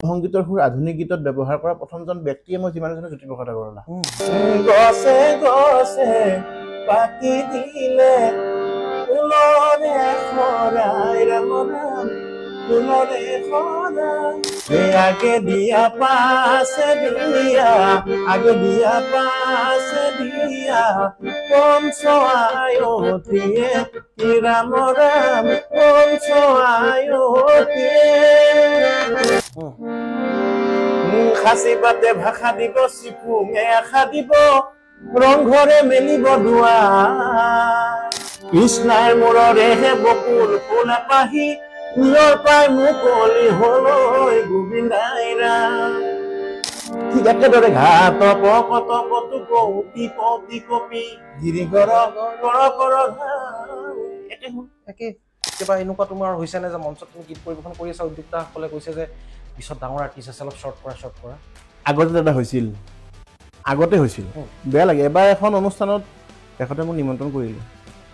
সংগীতৰ সুৰ আধুনিক গীতত ব্যৱহাৰ কৰা প্ৰথমজন ব্যক্তিয়ে মই যিমান জানো জ্যোতিপ্ৰসাদ আগৰৱালা। গছে গছে পাতি দিলে ফুলৰে সৰাই ৰাম ৰাম ফুলৰে সৰাই আগে দিয়া পাছে দিয়া আগে দিয়া পাছে দিয়া পঞ্চ আয়তীয়ে কি ৰাম ৰাম পঞ্চ আয়তীয়ে খাচি পাতে ভাষা দিব চিপুঙে আশা দিব ৰংঘৰে মেলিব দুৱাৰ কৃষ্ণাৰ মূৰৰেহে বকুল ফুল পাহি নীলৰ পাই মুকলি হলৈ গোবিন্দাই ৰাম ঠিক একেদৰে ঘাট পকত পতু কৌতি পতি কপি গিৰি কৰ একে কিবা এনেকুৱা তোমাৰ হৈছে নে যে মঞ্চত তুমি গীত পৰিৱেশন কৰি আছা উদ্যোক্তাসকলে কৈছে যে পিছত ডাঙৰ আৰ্টিষ্ট আছে অলপ শ্বৰ্ট কৰা আগতে দাদা হৈছিল বেয়া লাগে এবাৰ এখন অনুষ্ঠানত তেখেতে মোক নিমন্ত্ৰণ কৰিলে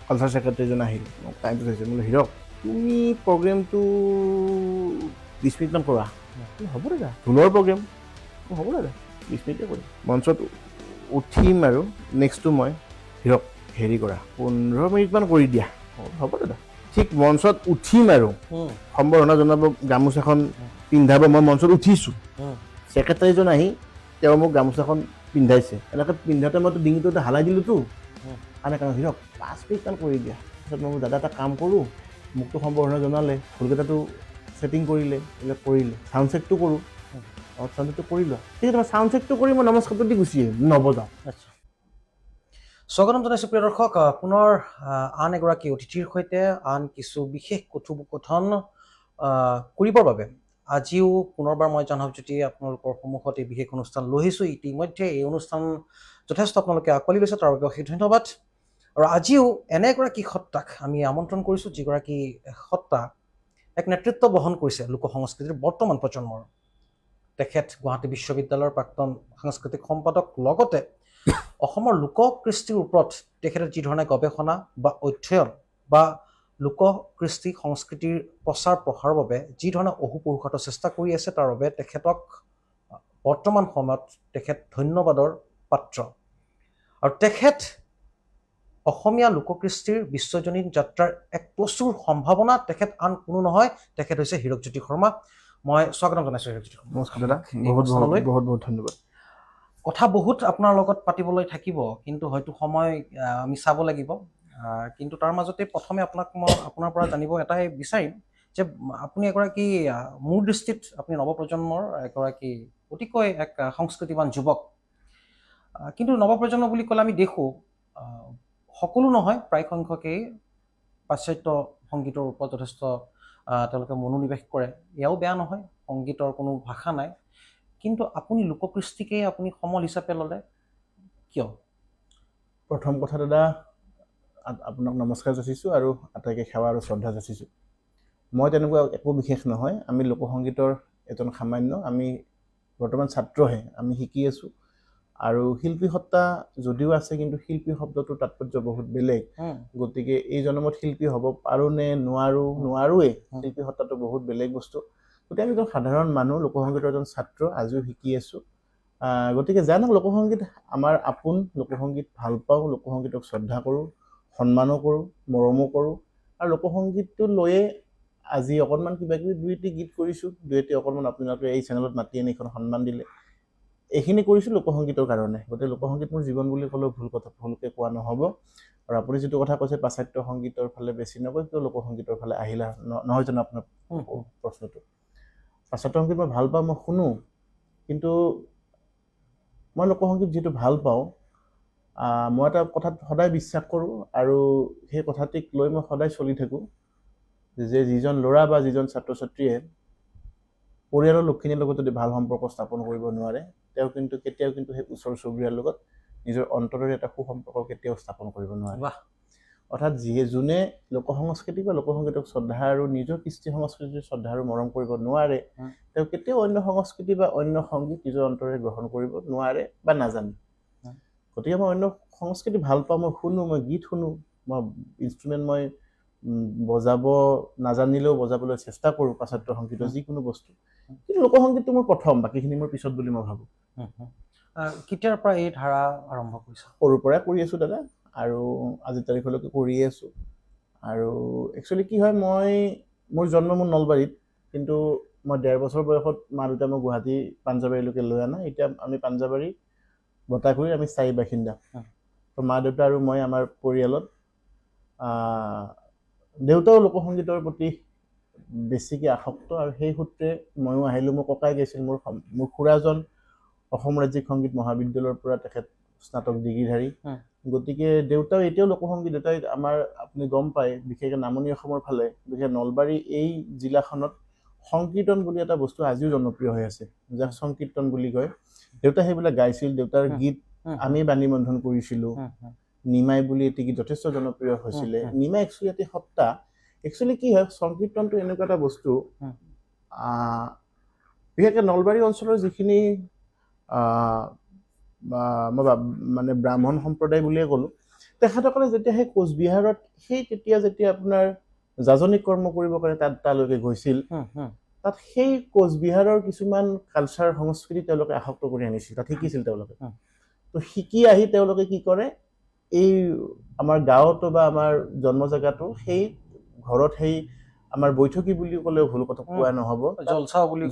কালচাৰ ছেক্ৰেটাৰীজন আহিল মোক টাইমটো হৈছে বোলে হিৰক তুমি প্ৰগ্ৰেমটো 20 মিনিটমান কৰা হ'ব দাদা ঢোলৰ প্ৰগ্ৰেম হ'ব দাদা 20 মিনিটে কৰিম মঞ্চত উঠিম আৰু নেক্সটটো মই হিৰক হেৰি কৰা 15 মিনিটমান কৰি দিয়া হ'ব দাদা ঠিক মঞ্চত উঠিম আৰু সম্বৰ্ধনা জনাব গামোচাখন পিন্ধাব মই মঞ্চত উঠিছোঁ ছেক্ৰেটাৰীজন আহি তেওঁ মোক গামোচাখন পিন্ধাইছে এনেকৈ পিন্ধাতে মইতো ডিঙিটো হালাই দিলোঁতো কাৰণ হিৰক 5 মিনিটমান কৰি দিয়া তাৰপিছত মই দাদা এটা কাম কৰোঁ মোকতো সম্বৰ্ধনা জনালে ঢোলকেইটাটো ছেটিং কৰিলে এইবিলাক কৰিলে চাউণ্ড চেকটো কৰোঁ চাউণ্ড চেকটো কৰি লোৱা ঠিক আছে চাউণ্ড চেকটো কৰি মই নমস্কাৰটো দি গুচি আহিম নবজাওঁ আচ্ছা স্বাগতম জনাইছোঁ প্ৰিয় দৰ্শক পুনৰ আন এগৰাকী অতিথিৰ সৈতে আন কিছু বিশেষ কথোপকথন কৰিবৰ বাবে আজিও পুনৰবাৰ মই জনহৰজ্যোতি আপোনালোকৰ সন্মুখত এই বিশেষ অনুষ্ঠান লৈ আহিছোঁ ইতিমধ্যে এই অনুষ্ঠান যথেষ্ট আপোনালোকে আঁকোৱালি লৈছে তাৰ বাবে অশেষ ধন্যবাদ আৰু আজিও এনে এগৰাকী সত্তাক আমি আমন্ত্ৰণ কৰিছোঁ যিগৰাকী সত্তা এক নেতৃত্ব বহন কৰিছে লোক সংস্কৃতিৰ বৰ্তমান প্ৰজন্মৰ তেখেত গুৱাহাটী বিশ্ববিদ্যালয়ৰ প্ৰাক্তন সাংস্কৃতিক সম্পাদক লগতে অসমৰ লোককৃষ্টিৰ ওপৰত তেখেতে যি ধৰণে গৱেষণা বা অধ্যয়ন বা লোককৃষ্টি সংস্কৃতিৰ প্ৰচাৰ প্ৰসাৰৰ বাবে যি ধৰণে অহোপুৰুষাৰ্থ চেষ্টা কৰি আছে তাৰ বাবে তেখেতক বৰ্তমান সময়ত তেখেত ধন্যবাদৰ পাত্ৰ আৰু তেখেত অসমীয়া লোককৃষ্টিৰ বিশ্বজনীন যাত্ৰাৰ এক প্ৰচুৰ সম্ভাৱনা তেখেত আন কোনো নহয় তেখেত হৈছে হীৰকজ্যোতি শৰ্মা মই স্বাগতম জনাইছোঁ হীৰকজ্যোতি শৰ্মা নমস্কাৰ দাদা বহুত ধন্যবাদ কথা বহুত আপোনাৰ লগত পাতিবলৈ থাকিব কিন্তু হয়তো সময় আমি চাব লাগিব কিন্তু তাৰ মাজতে প্ৰথমে মই আপোনাৰ পৰা জানিব এটাই বিচাৰিম যে আপুনি এগৰাকী মোৰ দৃষ্টিত আপুনি নৱপ্ৰজন্মৰ এগৰাকী অতিকৈ এক সংস্কৃতিবান যুৱক কিন্তু নৱপ্ৰজন্ম বুলি ক'লে আমি দেখোঁ সকলো নহয় প্ৰায় সংখ্যকেই পাশ্চাত্য সংগীতৰ ওপৰত যথেষ্ট তেওঁলোকে মনোনিৱেশ কৰে এয়াও বেয়া নহয় সংগীতৰ কোনো ভাষা নাই কিন্তু আপুনি লোককৃষ্টিকেই আপুনি সমল হিচাপে ল'লে কিয় প্ৰথম কথা দাদা আপোনাক নমস্কাৰ যাচিছোঁ আৰু আটাইকে সেৱা আৰু শ্ৰদ্ধা যাচিছোঁ মই তেনেকুৱা একো বিশেষ নহয় আমি লোকসংগীতৰ এজন সামান্য আমি বৰ্তমান ছাত্ৰহে আমি শিকি আছোঁ আৰু শিল্পী সত্তা যদিও আছে কিন্তু শিল্পী শব্দটোৰ তাৎপৰ্য বহুত বেলেগ গতিকে এই জন্মত শিল্পী হ'ব পাৰোঁ নে নোৱাৰোৱেই শিল্পী সত্তাটো বহুত বেলেগ বস্তু গতিকে আমি এজন সাধাৰণ মানুহ লোকসংগীতৰ এজন ছাত্ৰ আজিও শিকি আছোঁ গতিকে জানক লোকসংগীত আমাৰ আপোন লোকসংগীত ভাল পাওঁ লোকসংগীতক শ্ৰদ্ধা কৰোঁ সন্মানো কৰোঁ মৰমো কৰোঁ আৰু লোকসংগীতটো লৈয়ে আজি অকণমান কিবা কিবি দুই এটি গীত কৰিছোঁ দুই এটি অকণমান আপোনালোকে এই চেনেলত মাতি আনি এইখন সন্মান দিলে এইখিনি কৰিছোঁ লোকসংগীতৰ কাৰণে গতিকে লোকসংগীত মোৰ জীৱন বুলি ক'লেও ভুলকৈ কোৱা নহ'ব আৰু আপুনি যিটো কথা কৈছে পাশ্চাত্য সংগীতৰ ফালে বেছি নকয় কিয় লোকসংগীতৰ ফালে আহিলা নহয় জানো আপোনাৰ প্ৰশ্নটো পাশ্চাত্য সংগীত মই ভাল পাওঁ মই শুনো কিন্তু মই লোকসংগীত যিটো ভাল পাওঁ মই এটা কথাত সদায় বিশ্বাস কৰোঁ আৰু সেই কথাটিক লৈ মই সদায় চলি থাকোঁ যে যিজন ল'ৰা বা যিজন ছাত্ৰ ছাত্ৰীয়ে পৰিয়ালৰ লোকখিনিৰ লগত যদি ভাল সম্পৰ্ক স্থাপন কৰিব নোৱাৰে তেওঁ কিন্তু কেতিয়াও কিন্তু সেই ওচৰ চুবুৰীয়াৰ লগত নিজৰ অন্তৰৰ এটা সুসম্পৰ্ক কেতিয়াও স্থাপন কৰিব নোৱাৰে অৰ্থাৎ যোনে লোকসংস্কৃতি বা লোকসংগীতক শ্ৰদ্ধা আৰু নিজৰ কৃষ্টি সংস্কৃতিৰ শ্ৰদ্ধা আৰু মৰম কৰিব নোৱাৰে তেওঁ কেতিয়াও অন্য সংস্কৃতি বা অন্য সংগীত নিজৰ অন্তৰে গ্ৰহণ কৰিব নোৱাৰে বা নাজানে গতিকে মই অন্য সংস্কৃতি ভাল পাওঁ মই শুনো মই গীত শুনো মই ইনষ্ট্ৰুমেণ্ট মই বজাব নাজানিলেও বজাবলৈ চেষ্টা কৰোঁ পাশ্চাত্য সংগীতৰ যিকোনো বস্তু, কিন্তু লোকসংগীতটো মোৰ প্ৰথম, বাকীখিনি মোৰ পিছত বুলি মই ভাবোঁ। কেতিয়াৰ পৰা এই ধাৰা আৰম্ভ কৰিছা? সৰুৰ পৰাই কৰি আছোঁ দাদা, আৰু আজিৰ তাৰিখলৈকে কৰিয়ে আছোঁ। আৰু একচুৱেলি কি হয়, মোৰ জন্ম নলবাৰীত, কিন্তু মই 1.5 বছৰ বয়সত মা দেউতা মই গুৱাহাটী পাঞ্জাবাৰীলৈকে লৈ আনা। এতিয়া আমি পাঞ্জাবাৰী বটাগুৰিৰ আমি স্থায়ী বাসিন্দা। তো মা দেউতা আৰু মই আমাৰ পৰিয়ালত দেউতাও লোকসংগীতৰ প্ৰতি বেছিকৈ আসক্ত, আৰু সেই সূত্ৰে ময়ো আহিলোঁ। মোৰ ককাই গাইছিল, মোৰ খুৰাজন অসম ৰাজ্যিক সংগীত মহাবিদ্যালয়ৰ পৰা তেখেত স্নাতক ডিগ্ৰীধাৰী। গতিকে দেউতাও এতিয়াও লোকসংগীত, দেউতাই আমাৰ আপুনি গম পায়, বিশেষকৈ নামনি অসমৰ ফালে, বিশেষকৈ নলবাৰী এই জিলাখনত সংকীৰ্তন বুলি এটা বস্তু আজিও জনপ্ৰিয় হৈ আছে, যাক সংকীৰ্তন বুলি কয়। দেউতাই সেইবিলাক গাইছিল। দেউতাৰ গীত আমি বাণী বন্ধন কৰিছিলোঁ। নিমাই বুলি এটি গীত যথেষ্ট জনপ্ৰিয় হৈছিলে। নিমাই একচুৱেলি এটি সত্তা। একচুৱেলি কি হয়, সংকীৰ্তনটো এনেকুৱা এটা বস্তু, বিশেষকৈ নলবাৰী অঞ্চলৰ যিখিনি মই মানে ব্ৰাহ্মণ সম্প্ৰদায় বুলিয়ে ক'লোঁ, তেখেতসকলে যেতিয়া সেই কোচবিহাৰত তেতিয়া যেতিয়া আপোনাৰ যাজনিক কৰ্ম কৰিবৰ কাৰণে তালৈকে গৈছিল, তাত সেই কোচবিহাৰৰ কিছুমান কালচাৰ সংস্কৃতি তেওঁলোকে আসক্ত কৰি আনিছিল, তাত শিকিছিল তেওঁলোকে। তো শিকি আহি তেওঁলোকে কি কৰে, এই আমাৰ গাঁৱতো বা আমাৰ জন্ম জেগাটো সেই ঘৰত সেই আমাৰ বৈঠকী বুলি ক'লেও ভুল কথা কোৱা নহ'ব, জলচা বুলি